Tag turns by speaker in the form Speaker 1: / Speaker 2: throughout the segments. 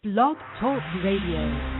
Speaker 1: Blog Talk Radio.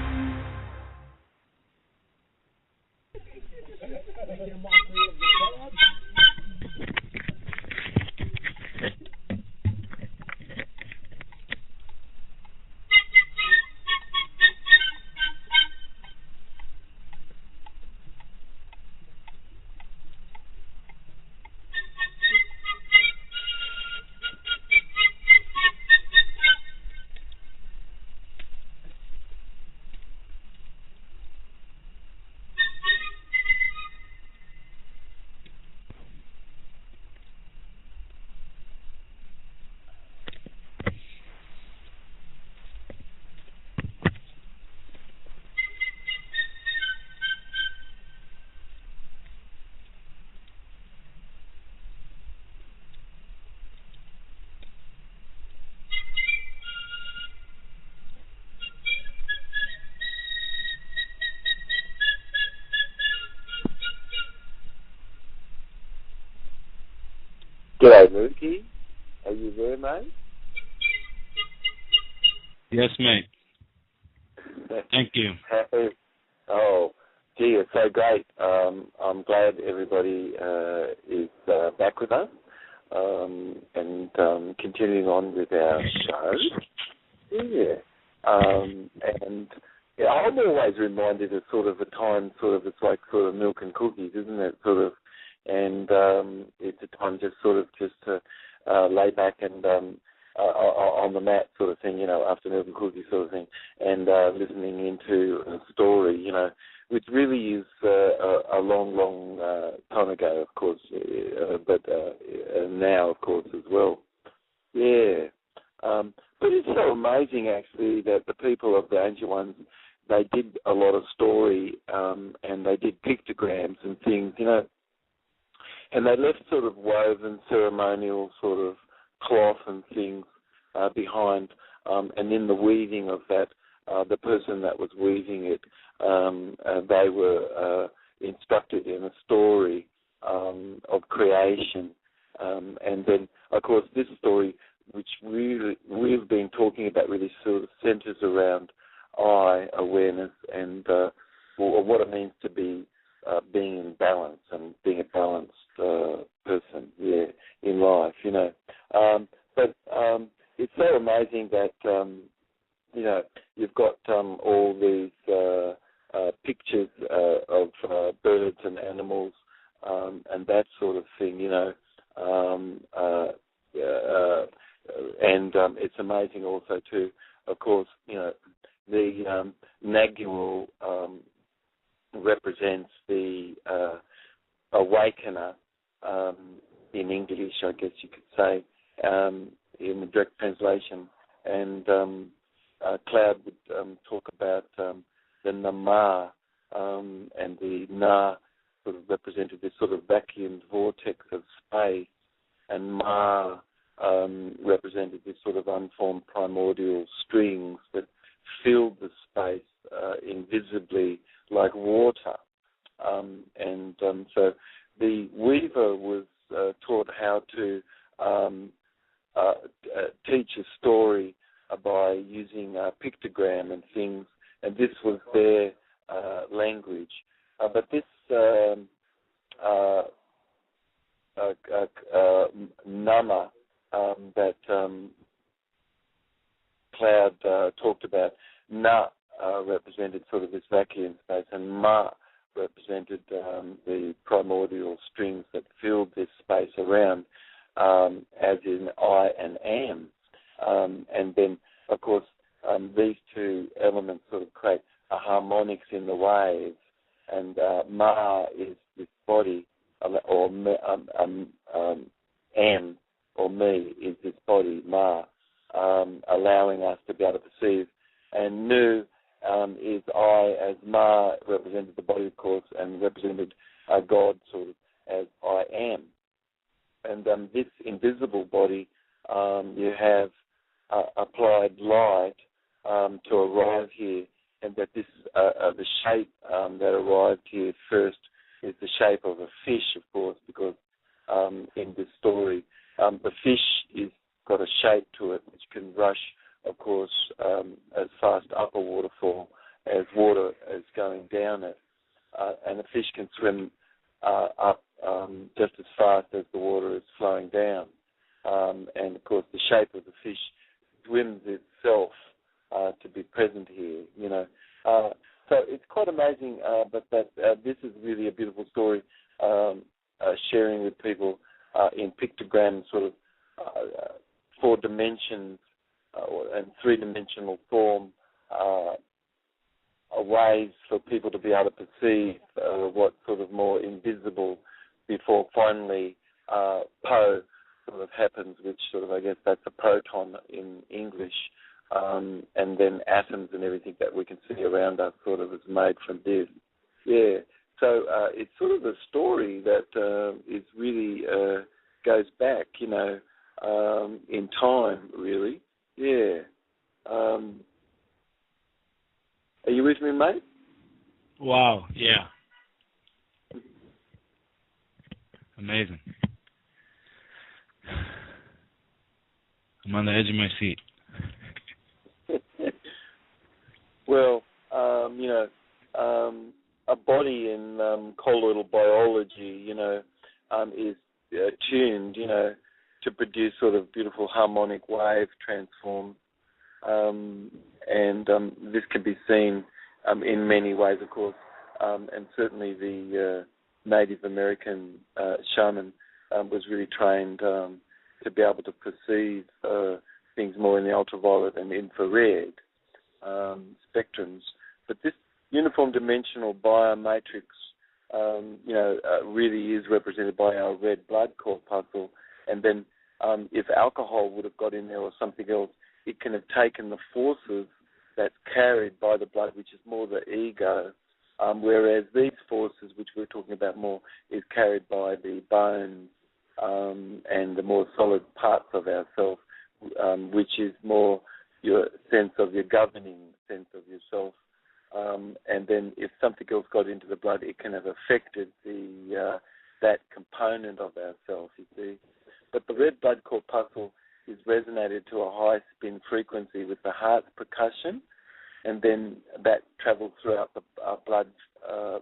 Speaker 2: G'day, Lukey. Are you there, mate?
Speaker 3: Yes, mate. Thank you.
Speaker 2: Happy. Oh, gee, it's so great. I'm glad everybody is back with us and continuing on with our show. Yeah. And yeah, I'm always reminded of sort of a time, it's like sort of milk and cookies, isn't it? And it's a time just to lay back and on the mat sort of thing, after milk and cookies sort of thing, and listening into a story, which really is a long time ago, of course, but now, of course, as well. Yeah. But it's so amazing, actually, that the people of the ancient ones, they did a lot of story, and they did pictograms and things, and they left sort of woven ceremonial sort of cloth and things behind, and in the weaving of that, the person that was weaving it, they were instructed in a story of creation, and then, of course, this story, which we've been talking about, really sort of centers around I awareness and what it means to be being in balance and being a balanced person, in life, But it's so amazing that, you've got all these pictures of birds and animals and that sort of thing, and it's amazing also too, of course, the Nagual represents the awakener in English, I guess you could say, in the direct translation. And Cloud would talk about the Nama, and the Na sort of represented this sort of vacuumed vortex of space, and Ma represented this sort of unformed primordial strings that filled the space invisibly like water. So the weaver was taught how to teach a story by using pictogram and things, and this was their language. But this Nama that Cloud talked about, Na represented sort of this vacuum space, and Ma represented the primordial strings that filled this space around, as in I and am. And then, of course, these two elements sort of create a harmonics in the waves, and Ma is this body, or am, or me is this body, Ma, allowing us to be able to perceive. And Nu is I, as Ma represented the body, of course, and represented God sort of as I am. And this invisible body, you have applied light to arrive here, and that this the shape that arrived here first is the shape of a fish, of course, because in this story, the fish is got a shape to it which can rush of course, as fast up a waterfall as water is going down it. And a fish can swim up just as fast as the water is flowing down. And, of course, the shape of the fish swims itself to be present here, you know. So it's quite amazing, but this is really a beautiful story, sharing with people in pictograms, sort of 4 dimensions and 3-dimensional form, ways for people to be able to perceive what's sort of more invisible before finally Poe sort of happens, which sort of, I guess that's a proton in English, and then atoms and everything that we can see around us sort of is made from this. Yeah, so it's sort of a story that is really goes back, you know, in time, really. Yeah. Are you with me, mate?
Speaker 3: Wow, yeah. Amazing. I'm on the edge of my seat.
Speaker 2: Well, you know, a body in colloidal biology, you know, is tuned, you know, to produce sort of beautiful harmonic wave transforms. And this can be seen in many ways, of course, and certainly the Native American shaman was really trained to be able to perceive things more in the ultraviolet and infrared spectrums. But this uniform dimensional biomatrix, you know, really is represented by our red blood corpuscle. And then if alcohol would have got in there or something else, it can have taken the forces that's carried by the blood, which is more the ego, whereas these forces, which we're talking about more, is carried by the bones and the more solid parts of ourself, which is more your sense of your governing sense of yourself. And then if something else got into the blood, it can have affected the that component of ourself, you see. But the red blood corpuscle is resonated to a high spin frequency with the heart's percussion, and then that travels throughout the blood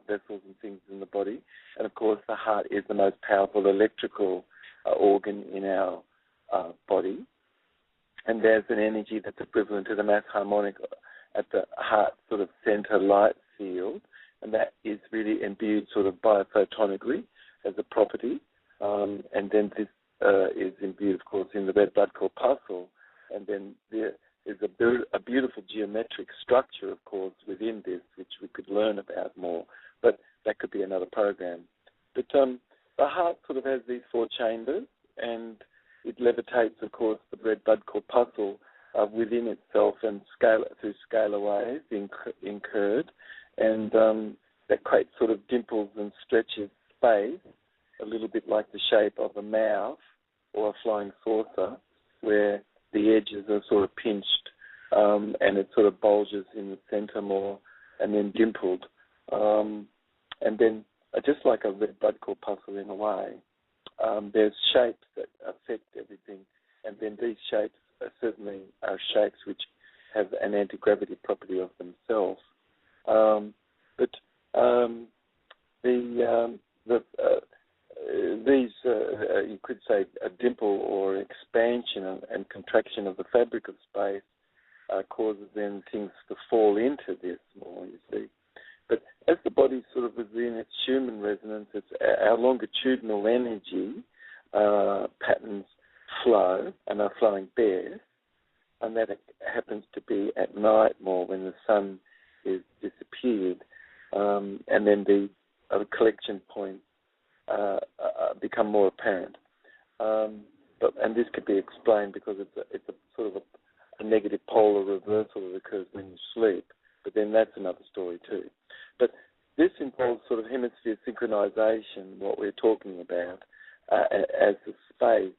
Speaker 2: vessels and things in the body. And of course, the heart is the most powerful electrical organ in our body. And there's an energy that's equivalent to the mass harmonic at the heart sort of center light field, and that is really imbued sort of biophotonically as a property. And then this is imbued, of course, in the red blood corpuscle, and then there is a beautiful geometric structure, of course, within this, which we could learn about more, but that could be another program. But the heart sort of has these 4 chambers, and it levitates, of course, the red blood corpuscle within itself and through scalar waves incurred, and that creates sort of dimples and stretches space, a little bit like the shape of a mouth or a flying saucer, where the edges are sort of pinched and it sort of bulges in the center more and then dimpled. And then just like a red blood corpuscle in a way, there's shapes that affect everything, and then these shapes certainly are shapes which have an anti-gravity property of themselves. But these, you could say, a dimple or expansion and contraction of the fabric of space causes then things to fall into this more, you see. But as the body sort of is in its Schumann resonance, it's our longitudinal energy patterns flow and are flowing best, and that happens to be at night more when the sun is disappeared, and then the collection points become more apparent. And this could be explained because it's a sort of a negative polar reversal that occurs when you sleep, but then that's another story too. But this involves sort of hemisphere synchronization, what we're talking about, as the space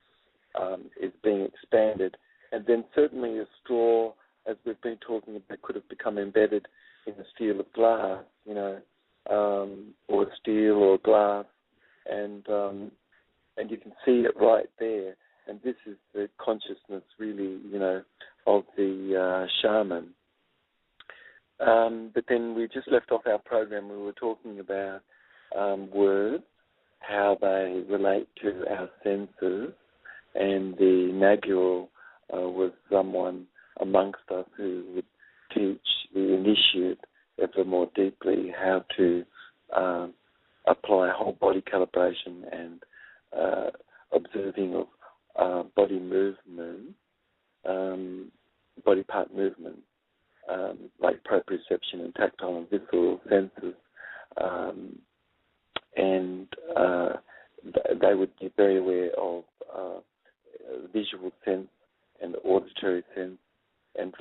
Speaker 2: is being expanded. And then certainly a straw, as we've been talking about, could have become embedded in a steel of glass, you know, or steel or glass, and you can see it right there. And this is the consciousness really, you know, shaman. But then we just left off our program. We were talking about words, how they relate to our senses, and the Nagual was someone amongst us who would teach the initiate ever more deeply how to apply whole body calibration and observing of body movement, body part movement, like proprioception and tactile and visceral senses, and they would be very aware of visual sense and auditory sense and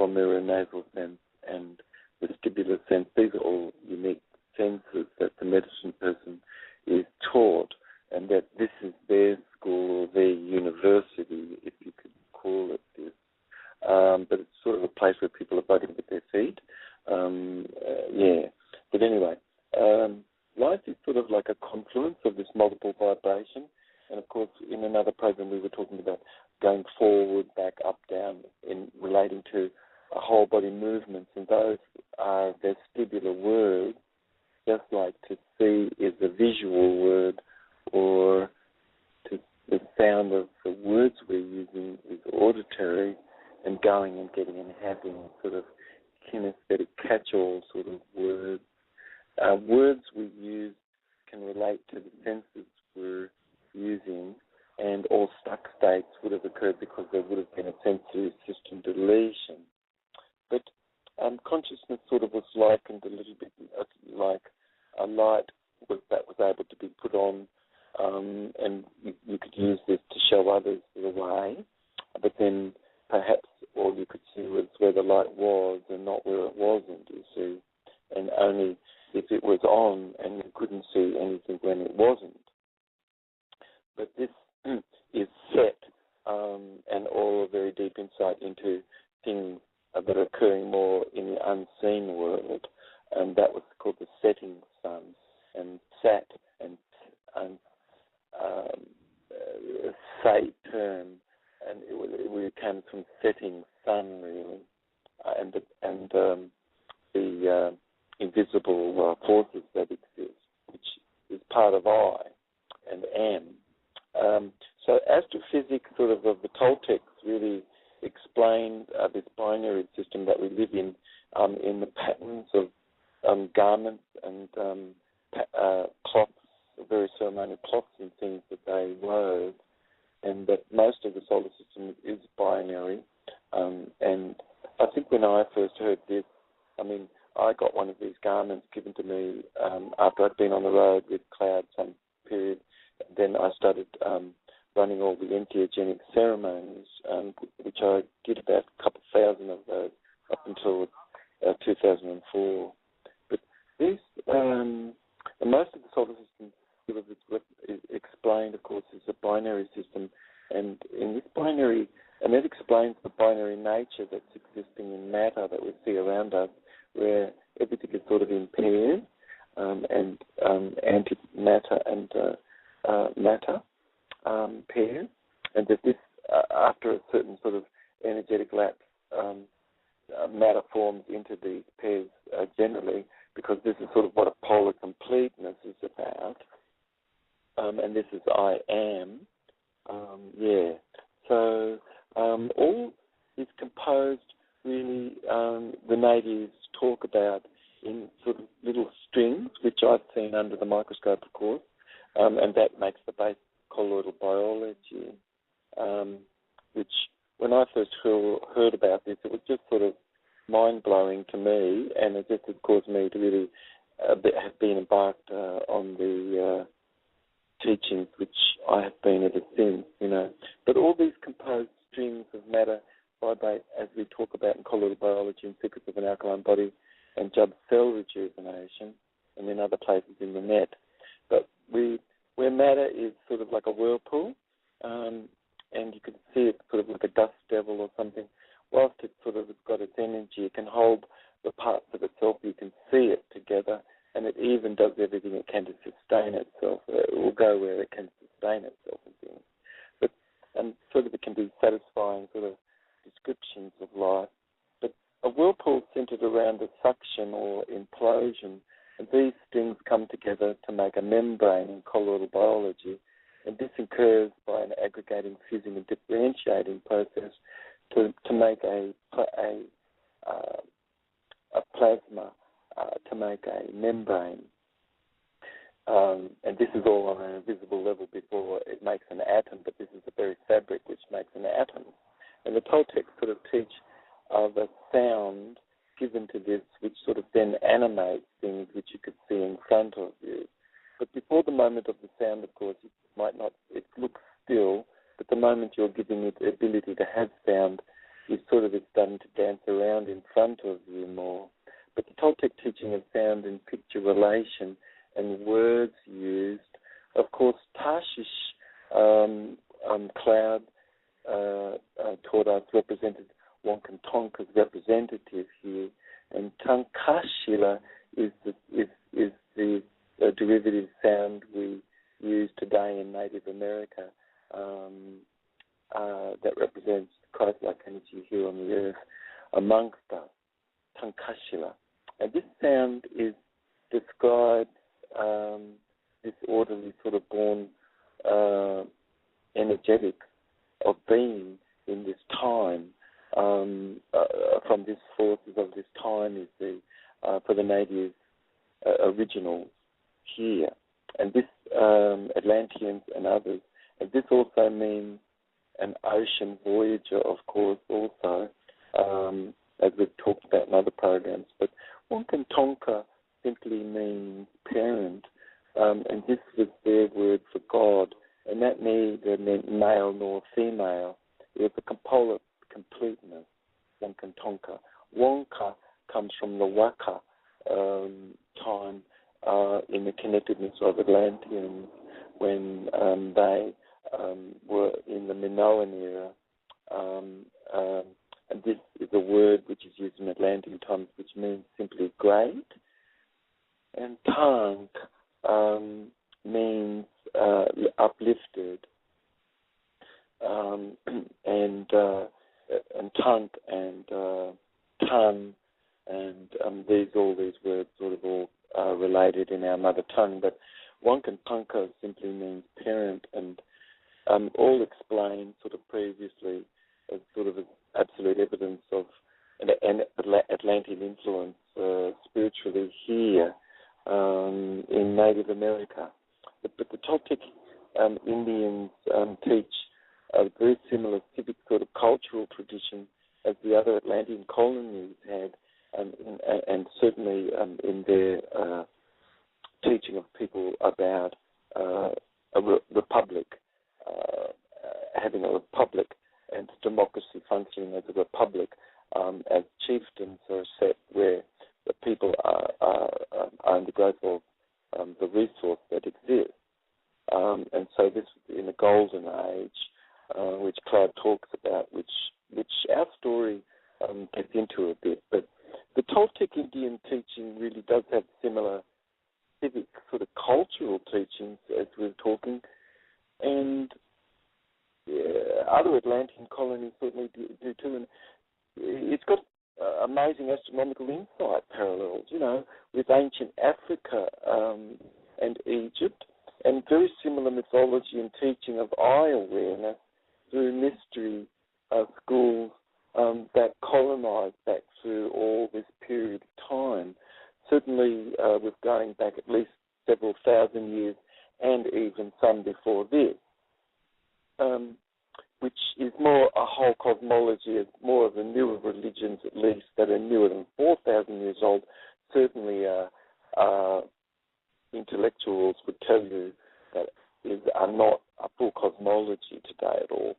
Speaker 2: nasal sense and vestibular sense. These are all unique senses that the medicine person is taught, and that this is their school or their university, if you could call it this. But it's sort of a place where people are voting with their feet. But anyway, life is sort of like a confluence of this multiple vibration. And of course, in another program, we were talking about going forward, back, up, down, in relating to whole body movements. And those are vestibular words, just like to see is a visual word, or the sound of the words we're using is auditory, and going and getting and having sort of kinesthetic catch-all sort of words. Words we use can relate to the senses we're using, and all stuck states would have occurred because there would have been a sensory system deletion. But consciousness sort of was likened a little bit like a light that was able to be put on, and you could use this to show others the way, but then perhaps all you could see was where the light was and not where it wasn't, you see, and only if it was on and you couldn't see anything when it wasn't. But this is set and all a very deep insight into things that are occurring more in the unseen world, and that was called the setting sun, and sat and say term, and it came from setting sun really, and the invisible forces that exist, which is part of I and am. So astrophysics sort of the Toltecs really explained this binary system that we live in the patterns of garments and cloths, very ceremonial cloths and things that they wove, and that most of the solar system is binary. And I think when I first heard this, I got one of these garments given to me after I'd been on the road with Cloud some period. Then I started running all the entheogenic ceremonies, which I did about a couple thousand of those up until 2004. But these, most of the solar system sort of is explained, of course, is a binary system, and in this binary, and that explains the binary nature that's existing in matter that we see around us, where everything is sort of in pairs, and antimatter and matter pairs, and that this, after a certain sort of energetic lapse, matter forms into these pairs generally, because this is sort of what a polar completeness is about, and this is I am. So all is composed really, the natives talk about in sort of little strings, which I've seen under the microscope, of course, and that makes the base colloidal biology, which when I first heard about this, it was just sort of mind-blowing to me, and it just had caused me to really have been embarked on the teachings which I have been ever since, But all these composed strings of matter vibrate, as we talk about in colloidal biology and Secrets of an Alkaline Body and Judd's cell rejuvenation, and in other places in the net. But where matter is sort of like a whirlpool, and you can see it sort of like a dust devil or something, whilst it sort of has got its energy, it can hold the parts of itself, you can see it together, and it even does everything it can to sustain itself. It will go where it can sustain itself and things. But sort of it can be satisfying sort of descriptions of life centered around a suction or implosion, and these things come together to make a membrane in colloidal biology, and this occurs by an aggregating, fusing, and differentiating process to make a plasma, to make a membrane. And this is all on an invisible level before it makes an atom, but this is the very fabric which makes an atom. And the Toltecs sort of teach of a sound given to this, which sort of then animates things which you could see in front of you. But before the moment of the sound, of course, it looks still, but the moment you're giving it the ability to have sound, it's starting to dance around in front of you more. But the Toltec teaching of sound and picture relation and words used, of course, Tarshish cloud taught us represented Wankan as representative here, and Tankashila is the derivative sound we use today in Native America that represents Christ-like energy here on the earth amongst us, Tankashila. And this sound is described, this orderly sort of born energetic of being in this time, from these forces of this time is for the native originals here. And this Atlanteans and others, and this also means an ocean voyager, of course, also, as we've talked about in other programs. But Wankan Tonka simply means parent, and this was their word for God, and that neither meant male nor female. It was a component completeness, Wankan Tonka. Wonka comes from the Waka time in the connectedness of Atlanteans when they were in the Minoan era. And this is a word which is used in Atlantean times, which means simply great. And Tank means uplifted. And Tunk and Ton, and all these words sort of all related in our mother tongue. But Wankan Punka simply means parent, and all explained sort of previously as sort of absolute evidence of an Atlantean influence spiritually here in Native America. But the Toltec Indians teach a very similar civic sort of cultural tradition as the other Atlantean colonies had, and certainly in their teaching of people about a republic, having a republic and democracy functioning as a republic, as chieftains are set where the people are in the growth of the resource that exists. And so this in the golden age, which Cloud talks about, which our story gets into a bit. But the Toltec Indian teaching really does have similar civic sort of cultural teachings as we're talking, and other Atlantean colonies certainly do too. And it's got amazing astronomical insight parallels, with ancient Africa and Egypt, and very similar mythology and teaching of eye awareness through mystery schools that colonized back through all this period of time. Certainly with going back at least several thousand years, and even some before this, which is more a whole cosmology, of more of the newer religions, at least, that are newer than 4,000 years old. Certainly intellectuals would tell you that are not a full cosmology today at all.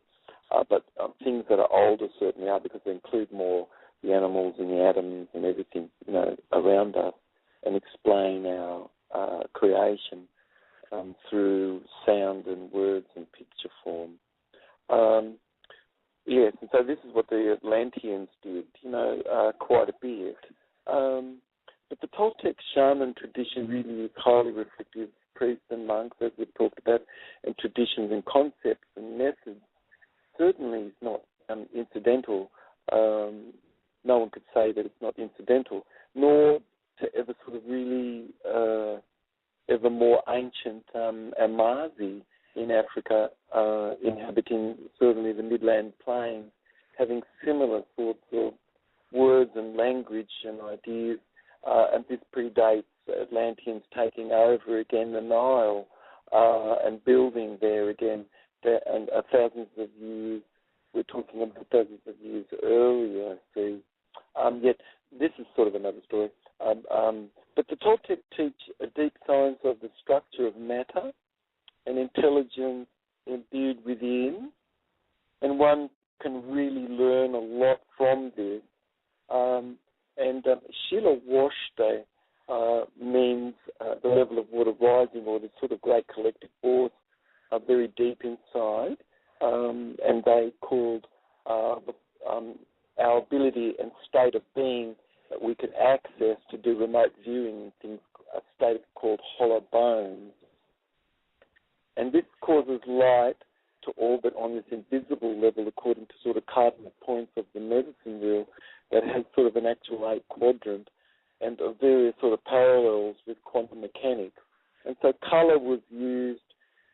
Speaker 2: But things that are older certainly are, because they include more the animals and the atoms and everything, around us, and explain our creation through sound and words and picture form. Yes, and so this is what the Atlanteans did, quite a bit. But the Toltec shaman tradition really is highly reflective of priests and monks, as we've talked about, and traditions and concepts and methods. Certainly is not incidental no one could say that it's not incidental, nor to ever sort of really ever more ancient Amazi in Africa, inhabiting certainly the Midland Plains, having similar sorts of words and language and ideas, and this predates Atlanteans taking over again the Nile and building there again, and thousands of years. We're talking about thousands of years earlier. See, yet this is sort of another story. But the Toltec teach a deep science of the structure of matter and intelligence imbued within, and one can really learn a lot from this. Shila Washte means the level of water rising, or this sort of great collective force very deep inside, and they called our ability and state of being that we could access to do remote viewing and things, a state called hollow bones. And this causes light to orbit on this invisible level according to sort of cardinal points of the medicine wheel that has sort of an actual 8 quadrant and various sort of parallels with quantum mechanics. And so colour was used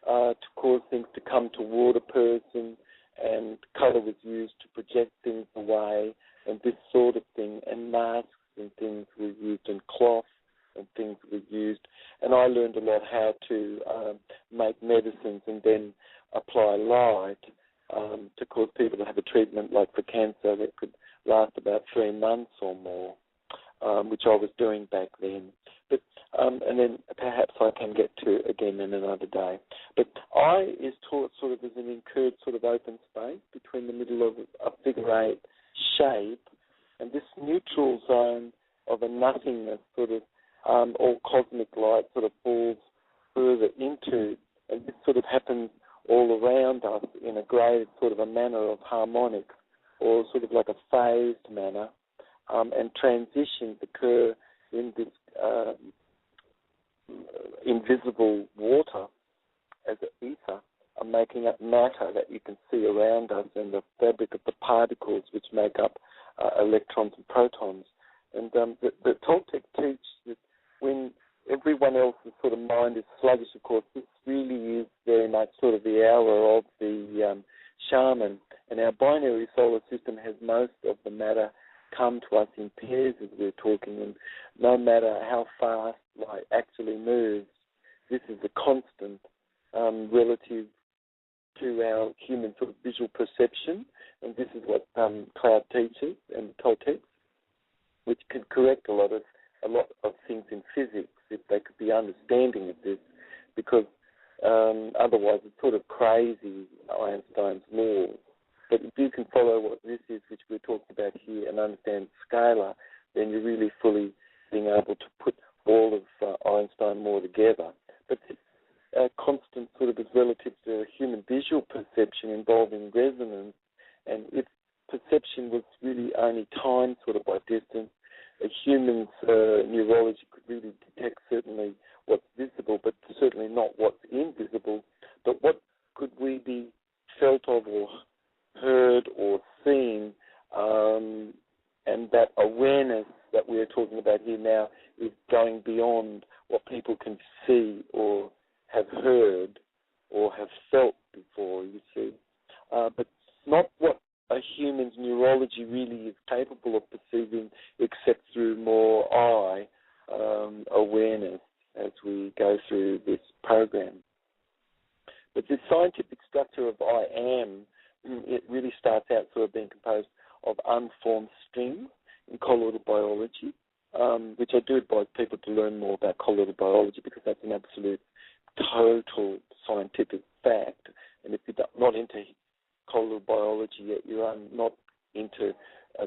Speaker 2: to cause things to come toward a person, and colour was used to project things away, and this sort of thing, and masks and things were used, and cloth and things were used. And I learned a lot how to make medicines and then apply light to cause people to have a treatment like for cancer that could last about 3 months or more, which I was doing back then. But and then perhaps I can get to again in another day. But I is taught sort of as an incurred sort of open space between the middle of a figure 8 shape and this neutral zone of a nothingness, sort of all cosmic light sort of falls further into, and this sort of happens all around us in a great sort of a manner of harmonics, or sort of like a phased manner, and transitions occur in this invisible water as an ether, making up matter that you can see around us, and the fabric of the particles which make up electrons and protons. And the Toltec teach that when everyone else's sort of mind is sluggish, of course, this really is very much sort of the hour of the shaman. And our binary solar system has most of the matter come to us in pairs as we're talking, and no matter how fast light actually moves, this is a constant relative to our human sort of visual perception, and this is what Cloud teaches and Toltecs, which could correct a lot of things in physics if they could be understanding of this, because otherwise it's sort of crazy, Einstein's laws. But if you can follow what this is, which we're talking about here, and understand scalar, then you're really fully being able to put all of Einstein more together. But this constant sort of is relative to human visual perception involving resonance, and if perception was really only time sort of by distance, a human's neurology could really detect certainly what's visible, but certainly not what's invisible. But what could we be felt of or heard or seen, and that awareness that we're talking about here now is going beyond what people can see or have heard or have felt before, you see. But not what a human's neurology really is capable of perceiving, except through more eye awareness as we go through this program. But this scientific structure of I am, it really starts out sort of being composed of unformed strings in colloidal biology, which I do advise people to learn more about colloidal biology, because that's an absolute total scientific fact. And if you're not into colloidal biology yet, you're not into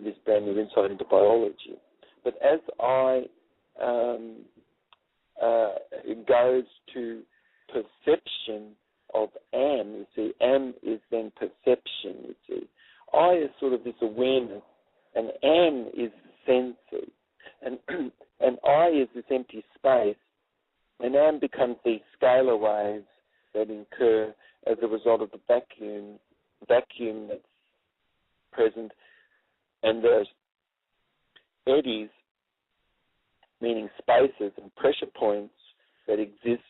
Speaker 2: this brand new insight into biology. But as it goes to perception of am, you see, am is then perception, you see. I is sort of this awareness, and am is senses. And I is this empty space, and am becomes these scalar waves that incur as a result of the vacuum that's present, and the eddies, meaning spaces and pressure points that exist.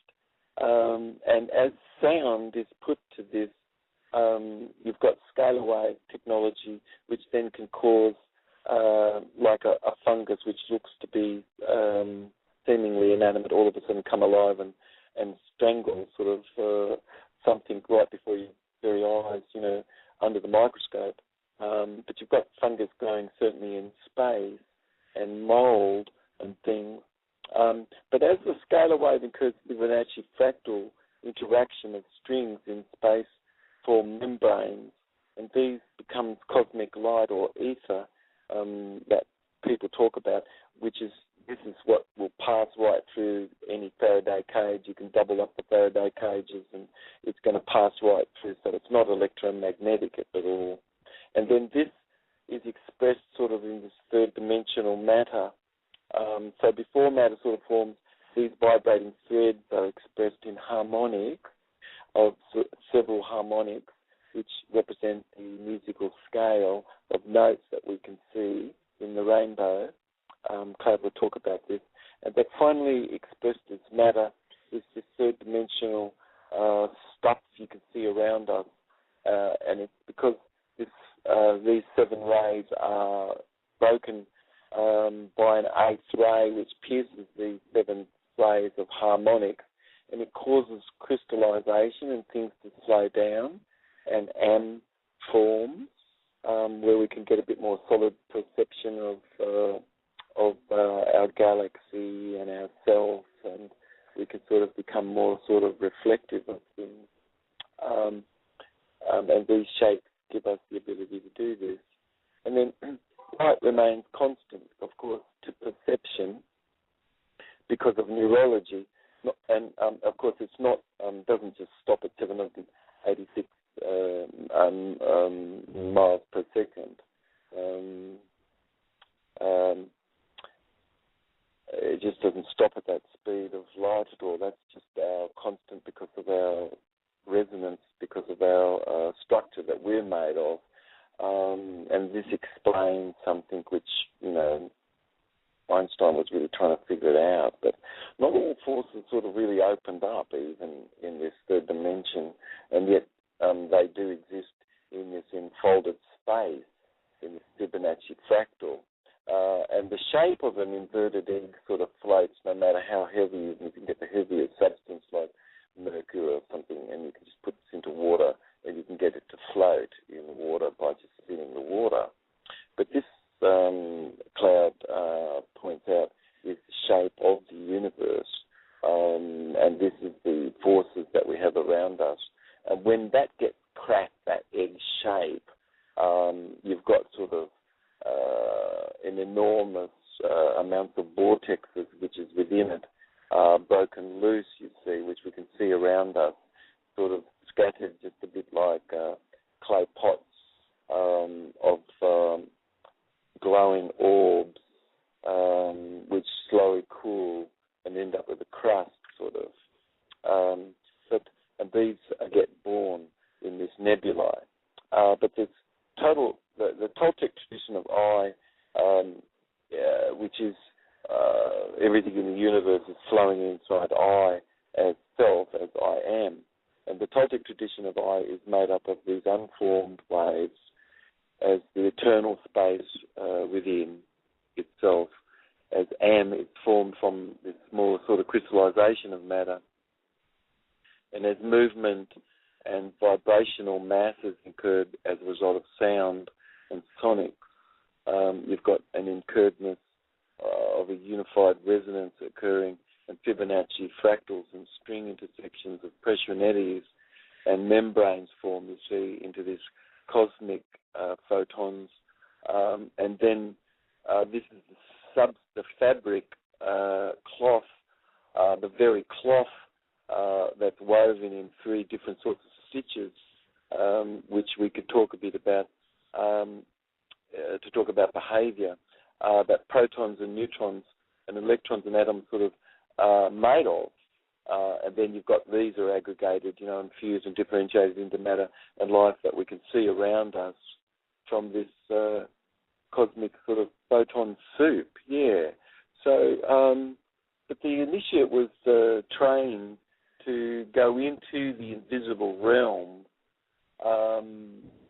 Speaker 2: And as sound is put to this, you've got scalar wave technology, which then can cause like a fungus which looks to be seemingly inanimate, all of a sudden come alive and strangle sort of something right before your very eyes, under the microscope. But you've got fungus growing certainly in space and mold and things. But as the scalar wave occurs with an actually fractal interaction of strings in space form membranes, and these becomes cosmic light or ether that people talk about, this is what will pass right through any Faraday cage. You can double up the Faraday cages and it's going to pass right through, so it's not electromagnetic at all. And then this is expressed sort of in this third-dimensional matter. So before matter sort of forms, these vibrating threads are expressed in harmonics of several harmonics, which represent the musical scale of notes that we can see in the rainbow. Claire will talk about this. And that finally expressed as matter is this third-dimensional stuff you can see around us. And it's because these seven rays are broken by an eighth ray, which pierces these seven rays of harmonics, and it causes crystallization and things to slow down, and M forms, where we can get a bit more solid perception of our galaxy and ourselves, and we can sort of become more sort of reflective of things. And these shapes give us the ability to do this. And then light remains constant, of course, to perception because of neurology. And, of course, it's not, doesn't just stop at 786 miles per second. It just doesn't stop at that speed of light at all. That's just our constant because of our resonance, because of our structure that we're made of. And this explains something which, Einstein was really trying to figure it out. But not all forces sort of really opened up even in this third dimension, and yet they do exist in this enfolded space, in this Fibonacci fractal. And the shape of an inverted egg sort of floats no matter how heavy. You can get the heaviest substance like mercury or something, and you can just put this into water, and you can get it to float in the water by just spinning the water. But this cloud points out is the shape of the universe, and this is the forces that we have around us. And when that gets cracked, that egg shape, you've got sort of an enormous amount of vortexes which is within it, broken loose, you see, which we can see around us, sort of scattered just a bit like clay pots of glowing orbs, which slowly cool and end up with a crust, sort of. And these get born in this nebulae. But this the Toltec tradition of I, which is everything in the universe is flowing inside I as self, as I am. And the Toltec tradition of I is made up of these unformed waves as the eternal space within itself, as Am is formed from this small sort of crystallization of matter. And as movement and vibrational masses occurred as a result of sound and sonics, you've got an incurredness of a unified resonance occurring, and Fibonacci fractals and string intersections of pressure and eddies and membranes form, you see, into this cosmic photons. And then this is the fabric cloth, the very cloth that's woven in three different sorts of stitches, which we could talk a bit about, to talk about behavior, that protons and neutrons and electrons and atoms sort of made of. And then you've got these are aggregated, and fused and differentiated into matter and life that we can see around us from this cosmic sort of photon soup, yeah. So, but the initiate was trained to go into the invisible realm,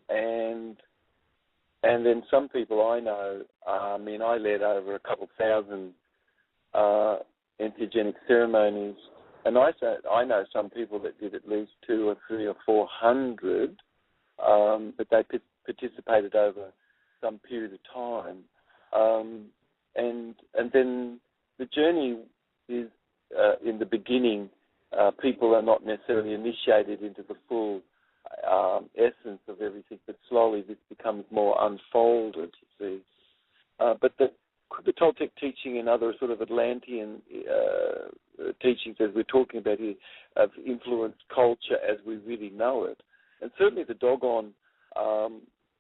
Speaker 2: and then some people I know, I led over a couple thousand entheogenic ceremonies, and I know some people that did at least 200 or 300 or 400, but they participated over some period of time, and then the journey is in the beginning. People are not necessarily initiated into the full essence of everything, but slowly this becomes more unfolded, you see. But the Toltec teaching and other sort of Atlantean teachings, as we're talking about here, have influenced culture as we really know it. And certainly the Dogon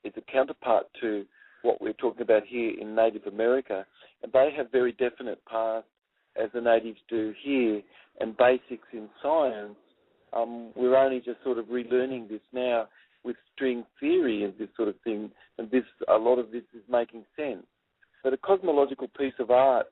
Speaker 2: is a counterpart to what we're talking about here in Native America, and they have very definite paths, as the natives do here, and basics in science. We're only just sort of relearning this now with string theory and this sort of thing, and a lot of this is making sense. But a cosmological piece of art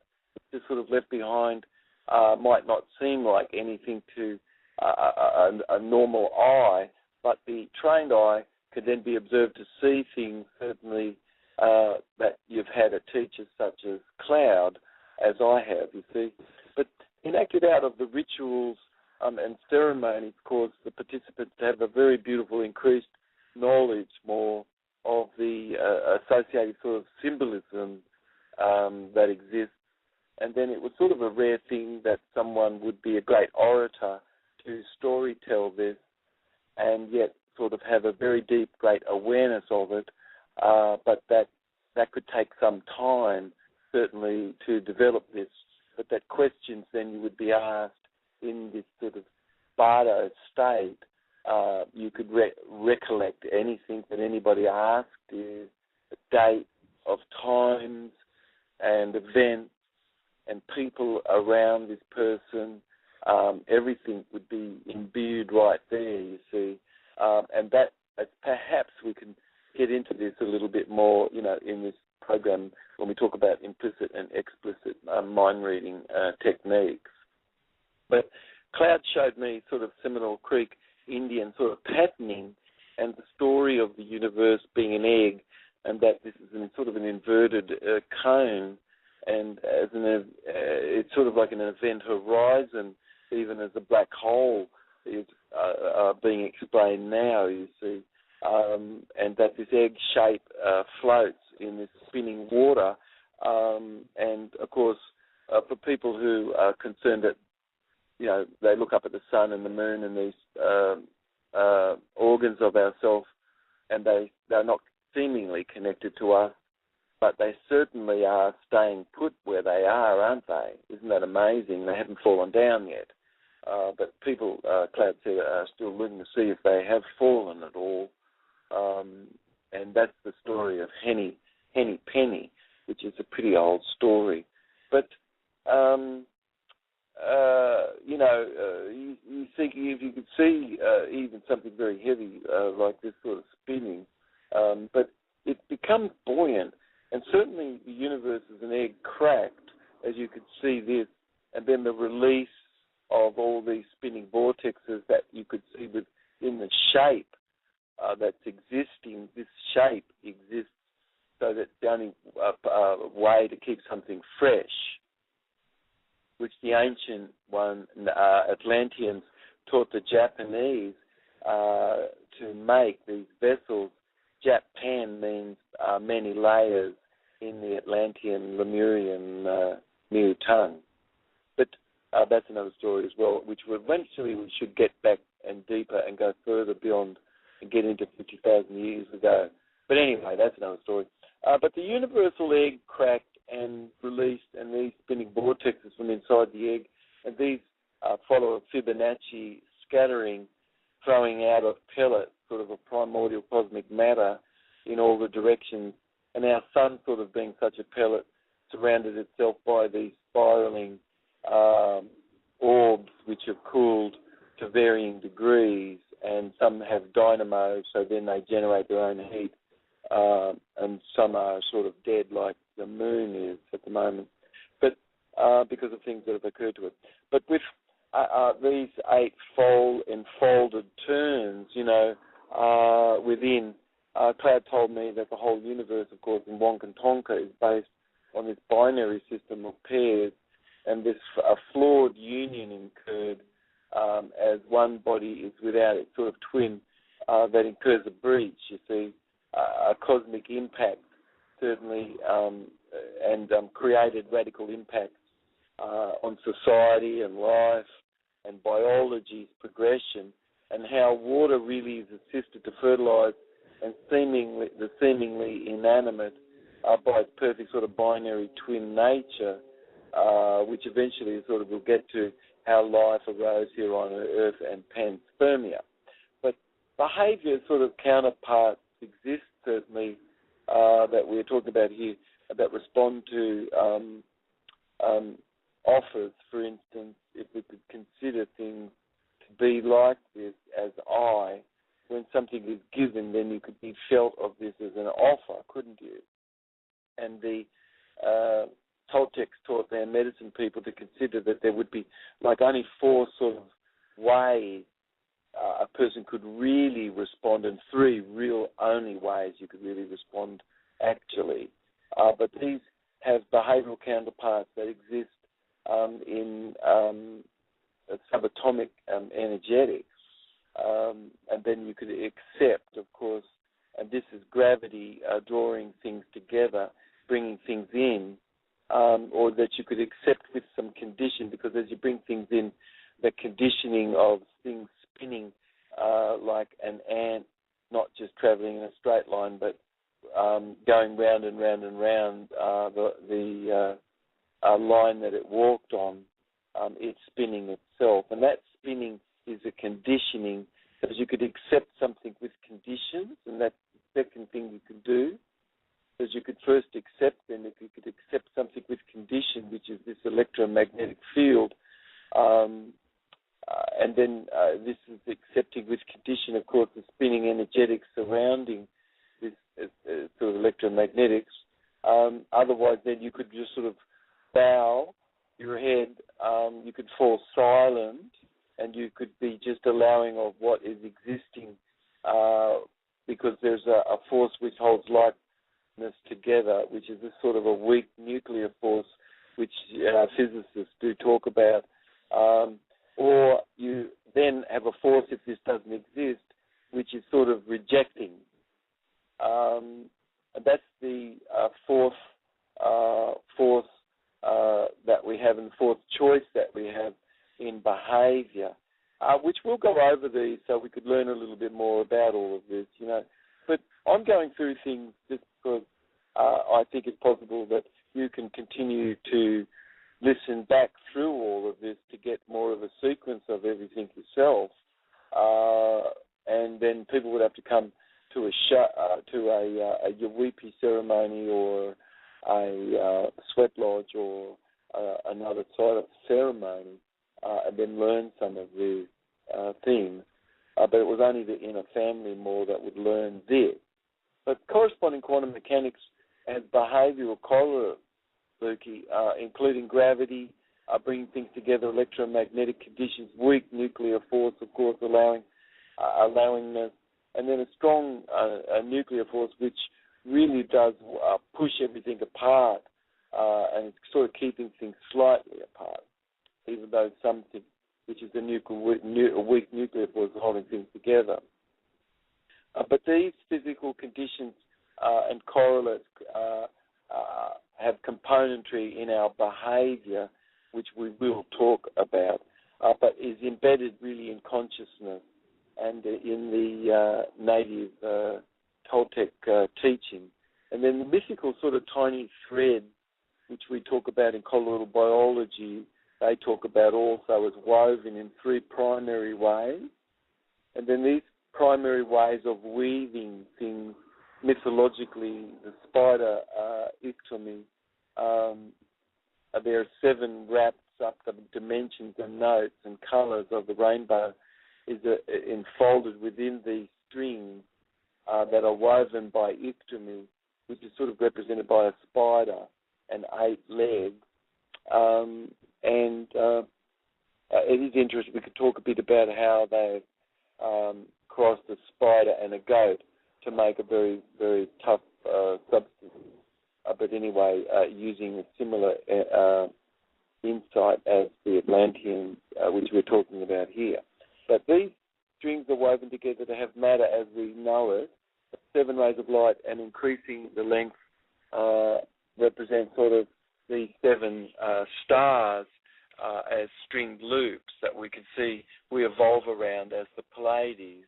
Speaker 2: just sort of left behind might not seem like anything to a normal eye, but the trained eye could then be observed to see things, certainly, that you've had a teacher such as Cloud, as I have, you see. But enacted out of the rituals and ceremonies cause the participants to have a very beautiful increased knowledge more of the associated sort of symbolism that exists. And then it was sort of a rare thing that someone would be a great orator to storytell this and yet sort of have a very deep, great awareness of it, but that could take some time, certainly, to develop this, but that questions then you would be asked in this sort of bardo state. You could recollect anything that anybody asked you, the date of times and events and people around this person. Everything would be imbued right there, you see. And that perhaps we can get into this a little bit more, in this program when we talk about implicit and explicit mind reading techniques. But Cloud showed me sort of Seminole Creek Indian sort of patterning and the story of the universe being an egg, and that this is sort of an inverted cone, and it's sort of like an event horizon, even as a black hole is being explained now, you see. And that this egg shape floats in this spinning water. And, of course, for people who are concerned that, they look up at the sun and the moon and these organs of ourselves, and they're not seemingly connected to us, but they certainly are staying put where they are, aren't they? Isn't that amazing? They haven't fallen down yet. But people, Cloud said, are still looking to see if they have fallen at all. And that's the story of Henny Penny, which is a pretty old story. But, you think if you could see even something very heavy like this sort of spinning, but it becomes buoyant, and certainly the universe is an egg cracked, as you could see this, and then the release of all these spinning vortexes that you could see within the shape that's existing. This shape exists so that the only way to keep something fresh, which the ancient Atlanteans taught the Japanese to make these vessels. Japan means many layers in the Atlantean Lemurian Mu tongue. But that's another story as well, which eventually we should get back and deeper and go further beyond and get into 50,000 years ago. But anyway, that's another story. But the universal egg cracked and released, and these spinning vortexes from inside the egg, and these follow a Fibonacci scattering, throwing out of pellets, sort of a primordial cosmic matter in all the directions. And our sun, sort of being such a pellet, surrounded itself by these spiraling orbs which have cooled to varying degrees, and some have dynamo, so then they generate their own heat. and some are sort of dead, like the moon is at the moment, but because of things that have occurred to it. But with these 8 folded turns, within, Cloud told me that the whole universe, of course, in Wonka is based on this binary system of pairs, and this flawed union incurred as one body is without its sort of twin that incurs a breach, you see, a cosmic impact, certainly, and created radical impacts on society and life and biology's progression, and how water really is assisted to fertilize and the seemingly inanimate by its perfect sort of binary twin nature, which eventually sort of will get to how life arose here on Earth and panspermia. But behaviour sort of counterparts exist, certainly, that we're talking about here, that respond to offers. For instance, if we could consider things to be like this as when something is given, then you could be felt of this as an offer, couldn't you? And the Toltecs taught their medicine people to consider that there would be like only 4 sort of ways a person could really respond, and 3 real only ways you could really respond actually. But these have behavioural counterparts that exist in subatomic energetics. And then you could accept, of course, and this is gravity drawing things together, bringing things in, or that you could accept with some condition, because as you bring things in, the conditioning of things spinning like an ant, not just travelling in a straight line, but going round and round and round the line that it walked on, it's spinning itself. And that spinning is a conditioning, because you could accept something with conditions, and that's the second thing you could do. Because you could first accept, then if you could accept something with condition, which is this electromagnetic field, and then this is accepting with condition, of course, the spinning energetics surrounding this sort of electromagnetics. Otherwise, then you could just sort of bow your head, you could fall silent, and you could be just allowing of what is existing, because there's a force which holds lightness together, which is this sort of a weak nuclear force, which physicists do talk about. Or you then have a force, if this doesn't exist, which is sort of rejecting. And that's the fourth force that we have, and the fourth choice that we have in behaviour, which we'll go over these so we could learn a little bit more about all of this, But I'm going through things just because I think it's possible that you can continue to listen back through all of this to get more of a sequence of everything yourself, and then people would have to come to a Yawipi ceremony or a sweat lodge or another sort of ceremony, and then learn some of the things. But it was only the inner family more that would learn this. But corresponding quantum mechanics has behavioural correlates, Lukey, including gravity, bringing things together, electromagnetic conditions, weak nuclear force, of course, allowingness, and then a strong nuclear force which really does push everything apart, and it's sort of keeping things slightly apart, even though something which is a weak nuclear force holding things together. But these physical conditions and correlates have componentry in our behaviour, which we will talk about, but is embedded really in consciousness and in the native Toltec teaching. And then the mythical sort of tiny thread, which we talk about in colloidal biology, they talk about also as woven in 3 primary ways. And then these primary ways of weaving things mythologically, the spider ictomy, there are 7 wraps up the dimensions and notes and colours of the rainbow is enfolded within these strings, that are woven by Iktomi, which is sort of represented by a spider and 8 legs. It is interesting. We could talk a bit about how they've crossed a spider and a goat to make a very, very tough substance. But anyway, using a similar insight as the Atlanteans, which we're talking about here. But these strings are woven together to have matter as we know it. 7 rays of light, and increasing the length represent sort of the 7 stars as stringed loops that we can see we evolve around as the Pleiades.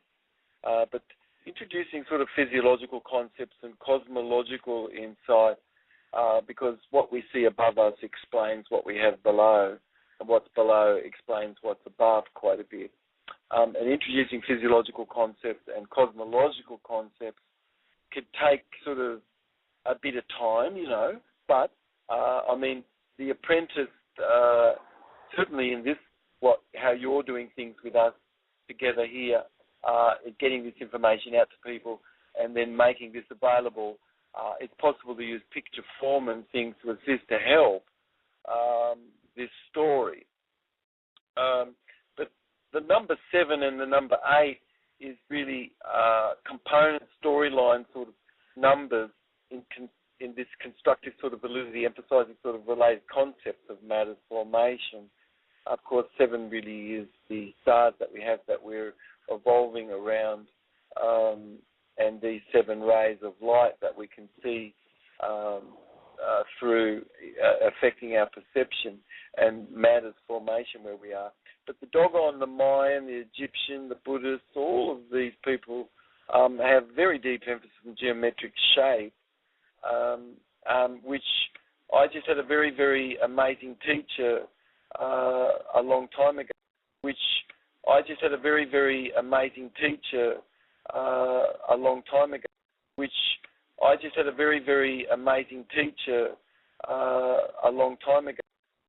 Speaker 2: But introducing sort of physiological concepts and cosmological insight, because what we see above us explains what we have below, and what's below explains what's above quite a bit. And introducing physiological concepts and cosmological concepts could take sort of a bit of time, but I mean, The Apprentice, certainly in this, how you're doing things with us together here, getting this information out to people and then making this available, it's possible to use picture form and things to assist to help this story. But the number 7 and the number 8 is really component storyline sort of numbers in this constructive sort of validity, emphasizing sort of related concepts of matter's formation. Of course, 7 really is the stars that we have that we're evolving around, and these 7 rays of light that we can see through affecting our perception and matter's formation where we are. But the Dogon, the Mayan, the Egyptian, the Buddhists, all of these people have very deep emphasis on geometric shape, which I just had a very, very amazing teacher a long time ago,